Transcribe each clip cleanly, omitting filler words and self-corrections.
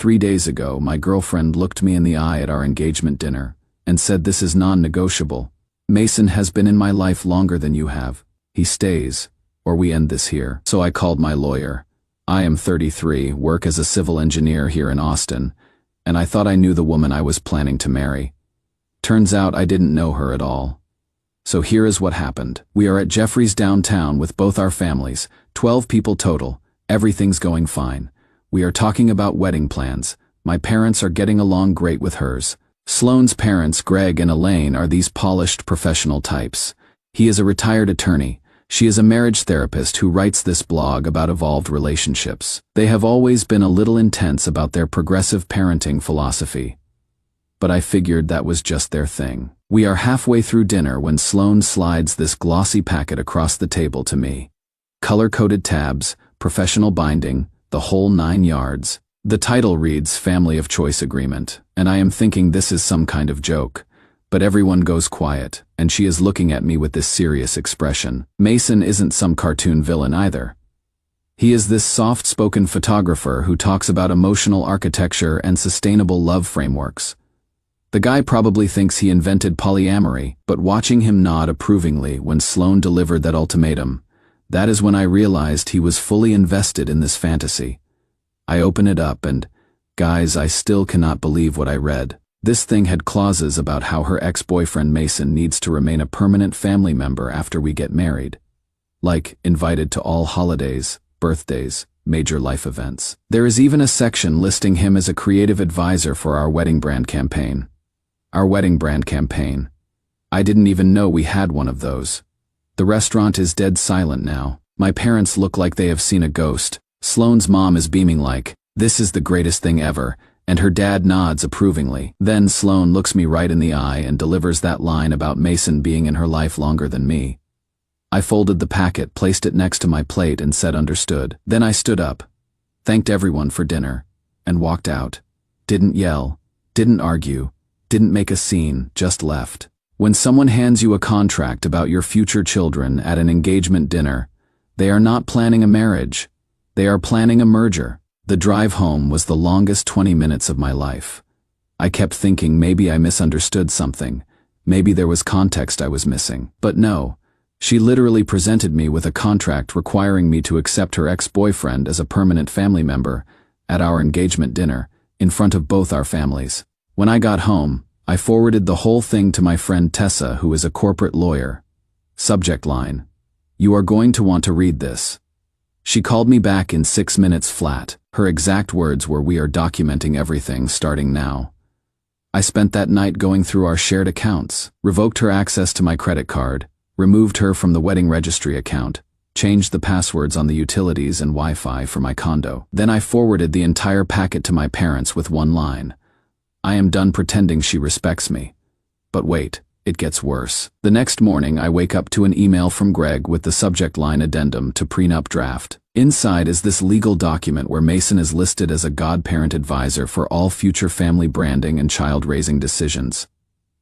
3 days ago, my girlfriend looked me in the eye at our engagement dinner and said, "This is non-negotiable. Mason has been in my life longer than you have. He stays, or we end this here." So I called my lawyer. I am 33, work as a civil engineer here in Austin, and I thought I knew the woman I was planning to marry. Turns out I didn't know her at all. So here is what happened. We are at Jeffrey's downtown with both our families, 12 people total. Everything's going fine. We are talking about wedding plans. My parents are getting along great with hers. Sloane's parents, Greg and Elaine, are these polished professional types. He is a retired attorney. She is a marriage therapist who writes this blog about evolved relationships. They have always been a little intense about their progressive parenting philosophy. But I figured that was just their thing. We are halfway through dinner when Sloane slides this glossy packet across the table to me. Color-coded tabs, professional binding, the whole 9 yards. The title reads Family of Choice Agreement, and I am thinking this is some kind of joke. But everyone goes quiet, and she is looking at me with this serious expression. Mason isn't some cartoon villain either. He is this soft-spoken photographer who talks about emotional architecture and sustainable love frameworks. The guy probably thinks he invented polyamory, but watching him nod approvingly when Sloane delivered that ultimatum, that is when I realized he was fully invested in this fantasy. I open it up and, guys, I still cannot believe what I read. This thing had clauses about how her ex-boyfriend Mason needs to remain a permanent family member after we get married. Like, invited to all holidays, birthdays, major life events. There is even a section listing him as a creative advisor for our wedding brand campaign. Our wedding brand campaign. I didn't even know we had one of those. The restaurant is dead silent now. My parents look like they have seen a ghost. Sloane's mom is beaming like, "This is the greatest thing ever," and her dad nods approvingly. Then Sloane looks me right in the eye and delivers that line about Mason being in her life longer than me. I folded the packet, placed it next to my plate, and said understood. Then I stood up, thanked everyone for dinner, and walked out. Didn't yell, didn't argue, didn't make a scene, just left. When someone hands you a contract about your future children at an engagement dinner, they are not planning a marriage. They are planning a merger. The drive home was the longest 20 minutes of my life. I kept thinking maybe I misunderstood something. Maybe there was context I was missing. But no, she literally presented me with a contract requiring me to accept her ex-boyfriend as a permanent family member at our engagement dinner, in front of both our families. When I got home, I forwarded the whole thing to my friend Tessa, who is a corporate lawyer. Subject line: "You are going to want to read this." She called me back in 6 minutes flat. Her exact words were, "We are documenting everything starting now." I spent that night going through our shared accounts, revoked her access to my credit card, removed her from the wedding registry account, changed the passwords on the utilities and Wi-Fi for my condo. Then I forwarded the entire packet to my parents with one line: "I am done pretending she respects me." But wait, it gets worse. The next morning I wake up to an email from Greg with the subject line addendum to prenup draft. Inside is this legal document where Mason is listed as a godparent advisor for all future family branding and child-raising decisions.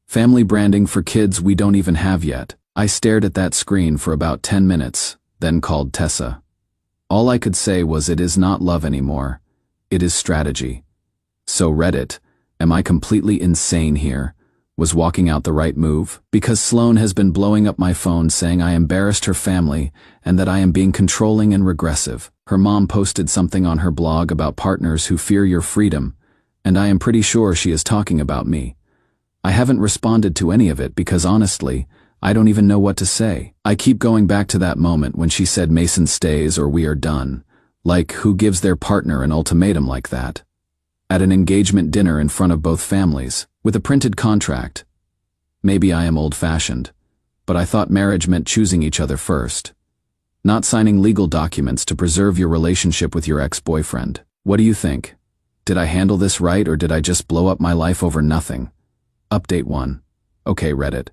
Family branding for kids we don't even have yet. I stared at that screen for about 10 minutes, then called Tessa. All I could say was, it is not love anymore. It is strategy. So Reddit, am I completely insane here? Was walking out the right move? Because Sloane has been blowing up my phone saying I embarrassed her family and that I am being controlling and regressive. Her mom posted something on her blog about partners who fear your freedom, and I am pretty sure she is talking about me. I haven't responded to any of it because honestly, I don't even know what to say. I keep going back to that moment when she said Mason stays or we are done. Like, who gives their partner an ultimatum like that? At an engagement dinner in front of both families, with a printed contract. Maybe I am old-fashioned, but I thought marriage meant choosing each other first, not signing legal documents to preserve your relationship with your ex-boyfriend. What do you think? Did I handle this right, or did I just blow up my life over nothing? Update 1. Okay, Reddit.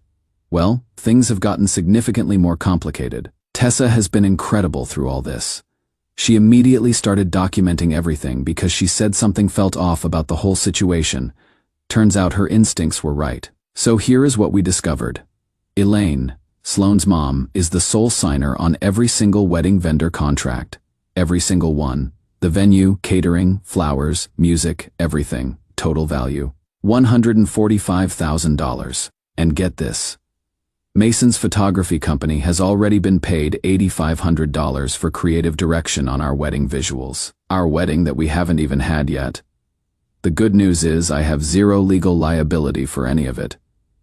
Well, things have gotten significantly more complicated. Tessa has been incredible through all this. She immediately started documenting everything because she said something felt off about the whole situation. Turns out her instincts were right. So here is what we discovered. Elaine, Sloane's mom, is the sole signer on every single wedding vendor contract. Every single one. The venue, catering, flowers, music, everything, total value, $145,000. And get this. Mason's photography company has already been paid $8,500 for creative direction on our wedding visuals. Our wedding that we haven't even had yet. The good news is I have zero legal liability for any of it.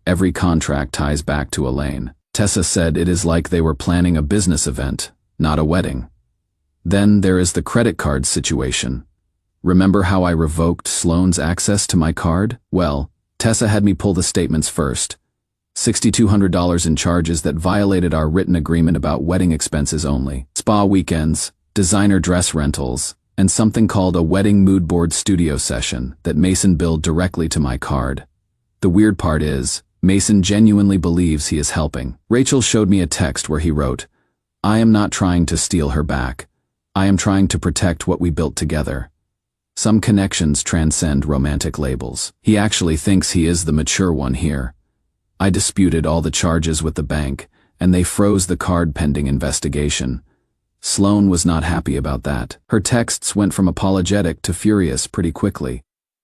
Every contract ties back to Elaine. Tessa said it is like they were planning a business event, not a wedding. Then there is the credit card situation. Remember how I revoked Sloane's access to my card? Well, Tessa had me pull the statements first. $6,200 in charges that violated our written agreement about wedding expenses only, spa weekends, designer dress rentals, and something called a wedding mood board studio session that Mason billed directly to my card. The weird part is, Mason genuinely believes he is helping. Rachel showed me a text where he wrote, "I am not trying to steal her back. I am trying to protect what we built together." Some connections transcend romantic labels. He actually thinks he is the mature one here. I disputed all the charges with the bank, and they froze the card pending investigation. Sloane was not happy about that. Her texts went from apologetic to furious pretty quickly.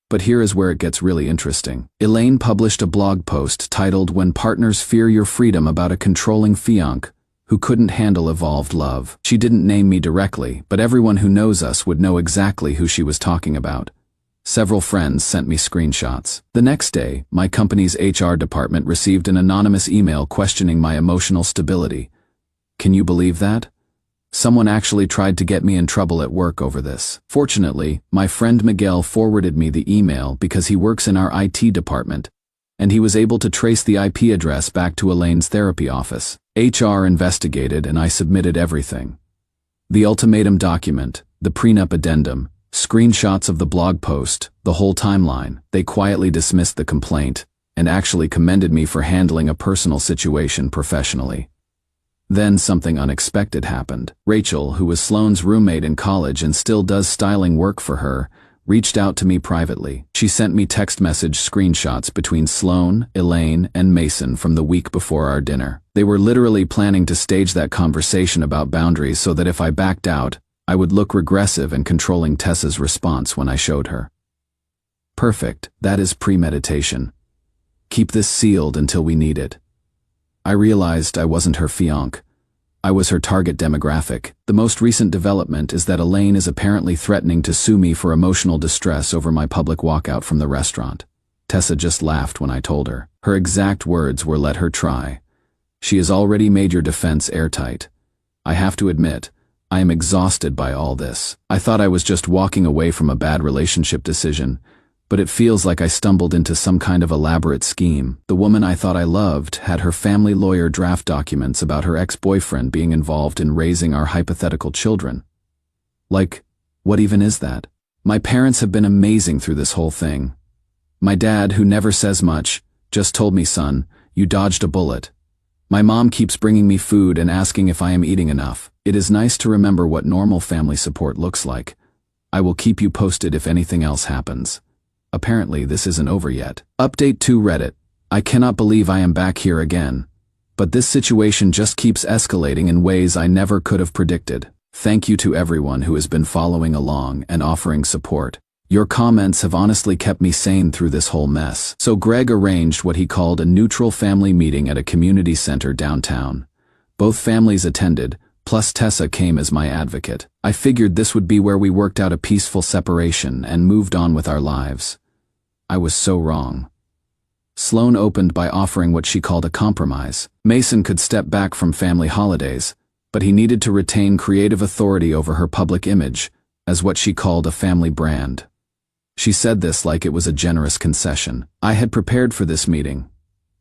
But here is where it gets really interesting. Elaine published a blog post titled "When Partners Fear Your Freedom" about a controlling fiancé who couldn't handle evolved love. She didn't name me directly, but everyone who knows us would know exactly who she was talking about. Several friends sent me screenshots. The next day, my company's HR department received an anonymous email questioning my emotional stability. Can you believe that? Someone actually tried to get me in trouble at work over this. Fortunately, my friend Miguel forwarded me the email because he works in our IT department, and he was able to trace the IP address back to Elaine's therapy office. HR investigated and I submitted everything. The ultimatum document, the prenup addendum, screenshots of the blog post, the whole timeline. They quietly dismissed the complaint and actually commended me for handling a personal situation professionally. Then something unexpected happened. Rachel, who was Sloane's roommate in college and still does styling work for her, reached out to me privately. She sent me text message screenshots between Sloane, Elaine, and Mason from the week before our dinner. They were literally planning to stage that conversation about boundaries so that if I backed out, I would look regressive and controlling Tessa's response when I showed her. Perfect, that is premeditation. Keep this sealed until we need it. I realized I wasn't her fiancé. I was her target demographic. The most recent development is that Elaine is apparently threatening to sue me for emotional distress over my public walkout from the restaurant. Tessa just laughed when I told her. Her exact words were, "Let her try. She has already made your defense airtight." I have to admit, I am exhausted by all this. I thought I was just walking away from a bad relationship decision, but it feels like I stumbled into some kind of elaborate scheme. The woman I thought I loved had her family lawyer draft documents about her ex-boyfriend being involved in raising our hypothetical children. Like, what even is that? My parents have been amazing through this whole thing. My dad, who never says much, just told me, "Son, you dodged a bullet." My mom keeps bringing me food and asking if I am eating enough. It is nice to remember what normal family support looks like. I will keep you posted if anything else happens. Apparently this isn't over yet. Update to Reddit. I cannot believe I am back here again. But this situation just keeps escalating in ways I never could have predicted. Thank you to everyone who has been following along and offering support. Your comments have honestly kept me sane through this whole mess. So Greg arranged what he called a neutral family meeting at a community center downtown. Both families attended, plus Tessa came as my advocate. I figured this would be where we worked out a peaceful separation and moved on with our lives. I was so wrong. Sloane opened by offering what she called a compromise. Mason could step back from family holidays, but he needed to retain creative authority over her public image, as what she called a family brand. She said this like it was a generous concession. I had prepared for this meeting.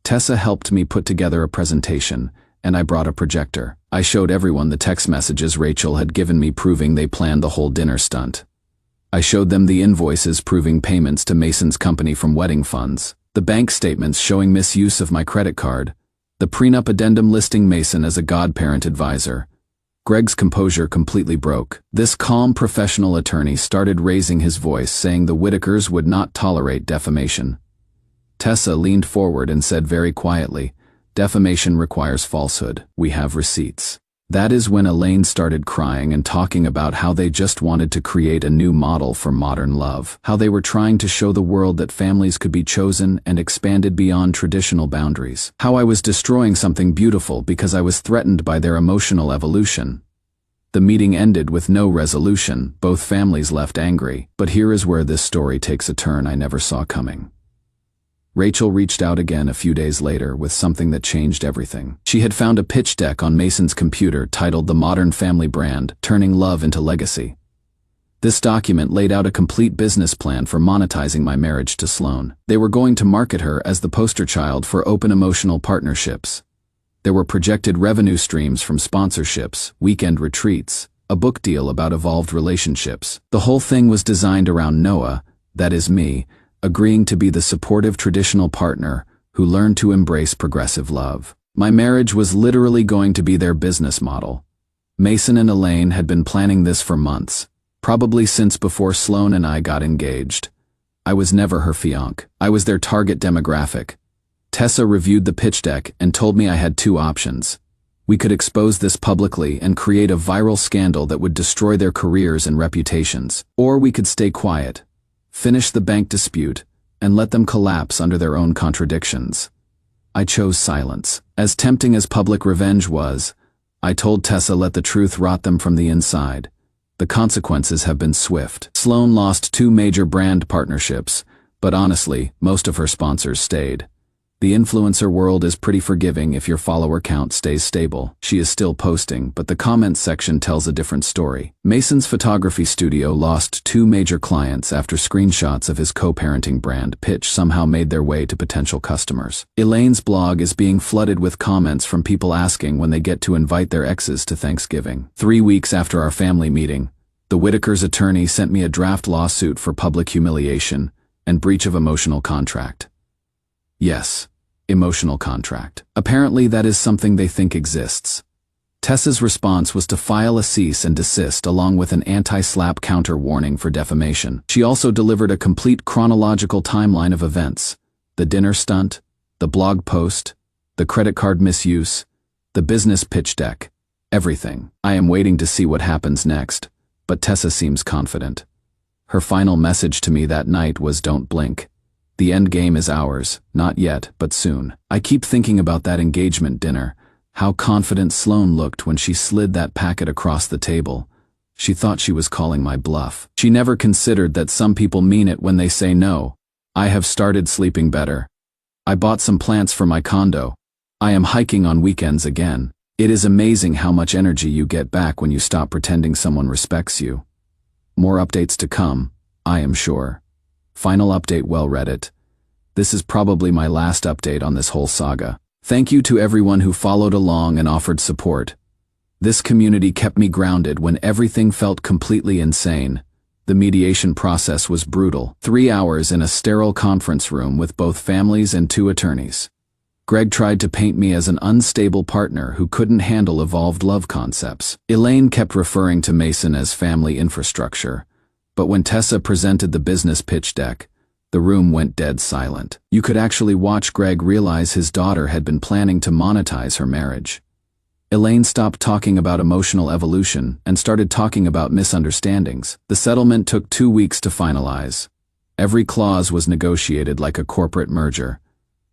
Tessa helped me put together a presentation, and I brought a projector. I showed everyone the text messages Rachel had given me proving they planned the whole dinner stunt. I showed them the invoices proving payments to Mason's company from wedding funds, the bank statements showing misuse of my credit card, the prenup addendum listing Mason as a godparent advisor. Greg's composure completely broke. This calm professional attorney started raising his voice, saying the Whitakers would not tolerate defamation. Tessa leaned forward and said very quietly, "Defamation requires falsehood. We have receipts." That is when Elaine started crying and talking about how they just wanted to create a new model for modern love, how they were trying to show the world that families could be chosen and expanded beyond traditional boundaries, how I was destroying something beautiful because I was threatened by their emotional evolution. The meeting ended with no resolution, both families left angry, but here is where this story takes a turn I never saw coming. Rachel reached out again a few days later with something that changed everything. She had found a pitch deck on Mason's computer titled The Modern Family Brand, Turning Love into Legacy. This document laid out a complete business plan for monetizing my marriage to Sloan. They were going to market her as the poster child for open emotional partnerships. There were projected revenue streams from sponsorships, weekend retreats, a book deal about evolved relationships. The whole thing was designed around Noah, that is me, agreeing to be the supportive traditional partner who learned to embrace progressive love. My marriage was literally going to be their business model. Mason and Elaine had been planning this for months, probably since before Sloan and I got engaged. I was never her fiancé. I was their target demographic. Tessa reviewed the pitch deck and told me I had two options. We could expose this publicly and create a viral scandal that would destroy their careers and reputations, or we could stay quiet, finish the bank dispute, and let them collapse under their own contradictions. I chose silence. As tempting as public revenge was, I told Tessa let the truth rot them from the inside. The consequences have been swift. Sloan lost 2 major brand partnerships, but honestly, most of her sponsors stayed. The influencer world is pretty forgiving if your follower count stays stable. She is still posting, but the comments section tells a different story. Mason's photography studio lost 2 major clients after screenshots of his co-parenting brand pitch somehow made their way to potential customers. Elaine's blog is being flooded with comments from people asking when they get to invite their exes to Thanksgiving. 3 weeks after our family meeting, the Whitaker's attorney sent me a draft lawsuit for public humiliation and breach of emotional contract. Yes. Emotional contract. Apparently that is something they think exists. Tessa's response was to file a cease and desist along with an anti-slap counter warning for defamation. She also delivered a complete chronological timeline of events: the dinner stunt, the blog post, the credit card misuse, the business pitch deck, everything. I am waiting to see what happens next, but Tessa seems confident. Her final message to me that night was "Don't blink. The end game is ours, not yet, but soon." I keep thinking about that engagement dinner, how confident Sloan looked when she slid that packet across the table. She thought she was calling my bluff. She never considered that some people mean it when they say no. I have started sleeping better. I bought some plants for my condo. I am hiking on weekends again. It is amazing how much energy you get back when you stop pretending someone respects you. More updates to come, I am sure. Final update. Well, Reddit. This is probably my last update on this whole saga. Thank you to everyone who followed along and offered support. This community kept me grounded when everything felt completely insane. The mediation process was brutal. 3 hours in a sterile conference room with both families and 2 attorneys. Greg tried to paint me as an unstable partner who couldn't handle evolved love concepts. Elaine kept referring to Mason as family infrastructure. But when Tessa presented the business pitch deck, the room went dead silent. You could actually watch Greg realize his daughter had been planning to monetize her marriage. Elaine stopped talking about emotional evolution and started talking about misunderstandings. The settlement took 2 weeks to finalize. Every clause was negotiated like a corporate merger.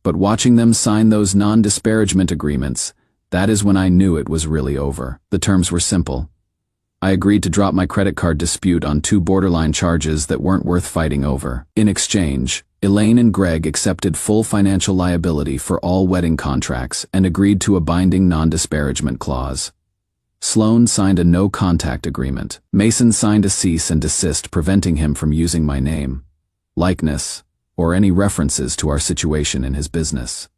But watching them sign those non-disparagement agreements, that is when I knew it was really over. The terms were simple. I agreed to drop my credit card dispute on 2 borderline charges that weren't worth fighting over. In exchange, Elaine and Greg accepted full financial liability for all wedding contracts and agreed to a binding non-disparagement clause. Sloan signed a no-contact agreement. Mason signed a cease and desist preventing him from using my name, likeness, or any references to our situation in his business.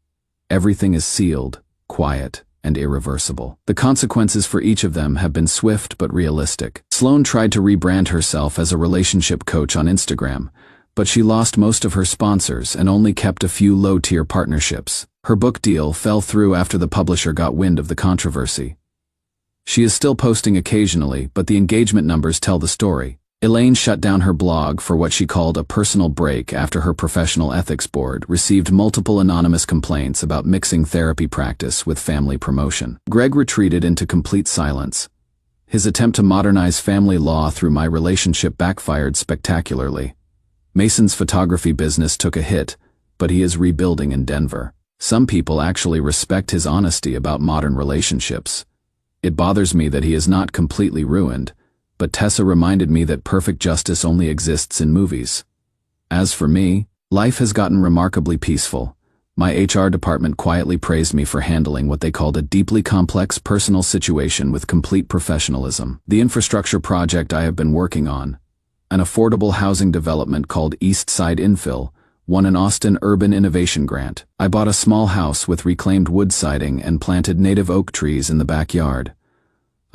Everything is sealed, quiet, and irreversible. The consequences for each of them have been swift but realistic. Sloan tried to rebrand herself as a relationship coach on Instagram, but she lost most of her sponsors and only kept a few low-tier partnerships. Her book deal fell through after the publisher got wind of the controversy. She is still posting occasionally, but the engagement numbers tell the story. Elaine shut down her blog for what she called a personal break after her professional ethics board received multiple anonymous complaints about mixing therapy practice with family promotion. Greg retreated into complete silence. His attempt to modernize family law through my relationship backfired spectacularly. Mason's photography business took a hit, but he is rebuilding in Denver. Some people actually respect his honesty about modern relationships. It bothers me that he is not completely ruined, but Tessa reminded me that perfect justice only exists in movies. As for me, life has gotten remarkably peaceful. My HR department quietly praised me for handling what they called a deeply complex personal situation with complete professionalism. The infrastructure project I have been working on, an affordable housing development called East Side Infill, won an Austin Urban Innovation Grant. I bought a small house with reclaimed wood siding and planted native oak trees in the backyard.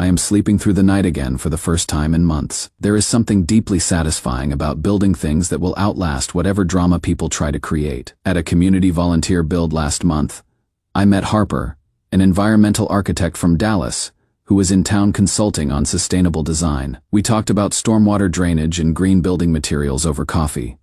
I am sleeping through the night again for the first time in months. There is something deeply satisfying about building things that will outlast whatever drama people try to create. At a community volunteer build last month, I met Harper, an environmental architect from Dallas, who was in town consulting on sustainable design. We talked about stormwater drainage and green building materials over coffee.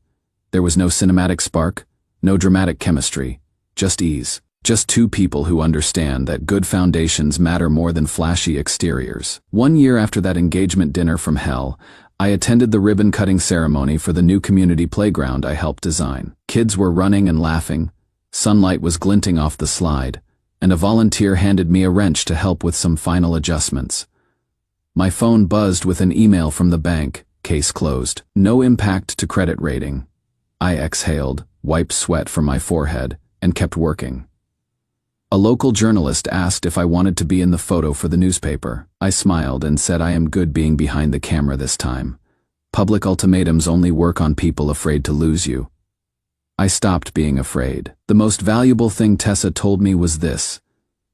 There was no cinematic spark, no dramatic chemistry, just ease. Just two people who understand that good foundations matter more than flashy exteriors. 1 year after that engagement dinner from hell, I attended the ribbon-cutting ceremony for the new community playground I helped design. Kids were running and laughing, sunlight was glinting off the slide, and a volunteer handed me a wrench to help with some final adjustments. My phone buzzed with an email from the bank, case closed. No impact to credit rating. I exhaled, wiped sweat from my forehead, and kept working. A local journalist asked if I wanted to be in the photo for the newspaper. I smiled and said I am good being behind the camera this time. Public ultimatums only work on people afraid to lose you. I stopped being afraid. The most valuable thing Tessa told me was this: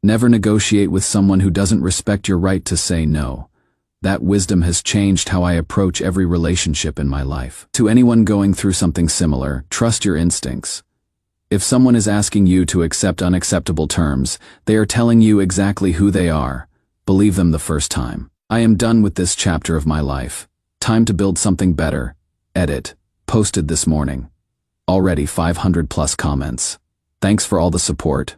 never negotiate with someone who doesn't respect your right to say no. That wisdom has changed how I approach every relationship in my life. To anyone going through something similar, trust your instincts. If someone is asking you to accept unacceptable terms, they are telling you exactly who they are. Believe them the first time. I am done with this chapter of my life. Time to build something better. Edit. Posted this morning. Already 500+ comments. Thanks for all the support.